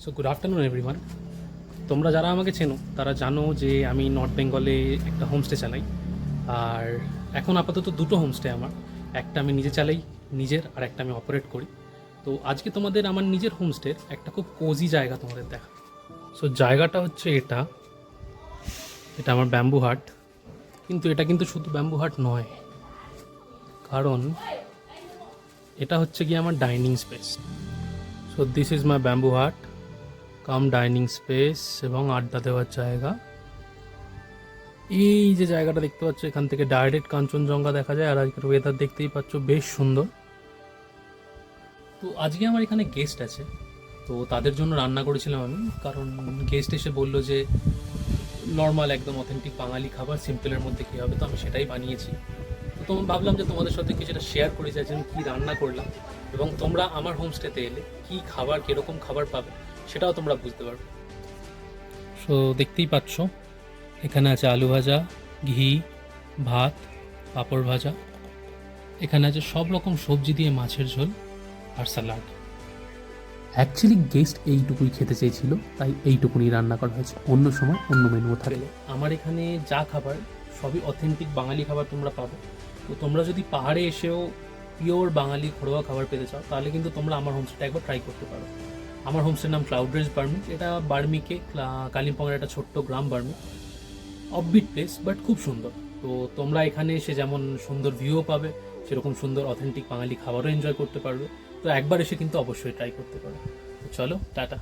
So good afternoon everyone. তোমরা যারা আমাকে চেনো তারা জানো যে আমি নর্থ বেঙ্গলে একটা হোমস্টে চালাই। আর এখন আপাতত দুটো হোমস্টে আমার, একটা আমি নিজে চালাই নিজের, আর একটা আমি অপারেট করি। তো আজকে তোমাদের আমার নিজের হোমস্টের একটা খুব কোজি জায়গা তোমাদের দেখা। সো জায়গাটা হচ্ছে এটা এটা আমার ব্যাম্বু হাট। কিন্তু এটা কিন্তু শুধু ব্যাম্বু হাট নয়, কারণ এটা হচ্ছে গিয়ে আমার dining space. So this is my bamboo হাট কাম ডাইনিং স্পেস এবং আড্ডা দেওয়ার জায়গা। এই যে জায়গাটা দেখতে পাচ্ছ, এখান থেকে ডাইরেক্ট কাঞ্চনজঙ্ঘা দেখা যায়। আর আজকের ওয়েদার দেখতেই পাচ্ছ, বেশ সুন্দর। তো আজকে আমার এখানে গেস্ট আছে, তো তাদের জন্য রান্না করেছিলাম আমি। কারণ গেস্ট এসে বললো যে নর্মাল একদম অথেন্টিক বাঙালি খাবার সিম্পলের মধ্যে কী হবে, তো আমি সেটাই বানিয়েছি। তো তোমার ভাবলাম যে তোমাদের সাথে কিছুটা শেয়ার করে যাই যে আমি কী রান্না করলাম, এবং তোমরা আমার হোমস্টেতে এলে কী খাবার, কীরকম খাবার পাবে সেটাও তোমরা বুঝতে পারবে। সো দেখতেই পাচ্ছ, এখানে আছে আলু ভাজা, ঘি, ভাত, পাঁপড় ভাজা। এখানে আছে সব রকম সবজি দিয়ে মাছের ঝোল আর স্যালাড। অ্যাকচুয়ালি গেস্ট এইটুকুই খেতে চেয়েছিল, তাই এইটুকুনি রান্না করা হয়েছে। অন্য সময় অন্য মেনুও থাকলে আমার এখানে যা খাবার সবই অথেন্টিক বাঙালি খাবার তোমরা পাবে। তো তোমরা যদি পাহাড়ে এসেও পিওর বাঙালি ঘরোয়া খাবার পেতে চাও, তাহলে কিন্তু তোমরা আমার হোমস্টেটা একবার ট্রাই করতে পারো। আমার হোমস্টের নাম ক্লাউড রেস বার্মিক। এটা বার্মিকে, কালিম্পংয়ের একটা ছোট্ট গ্রাম বার্মিক। অফবিট প্লেস, বাট খুব সুন্দর। তো তোমরা এখানে এসে যেমন সুন্দর ভিউও পাবে, সেরকম সুন্দর অথেন্টিক বাঙালি খাবারও এনজয় করতে পারবে। তো একবার এসে কিন্তু অবশ্যই ট্রাই করতে পারো। তো চলো, টাটা।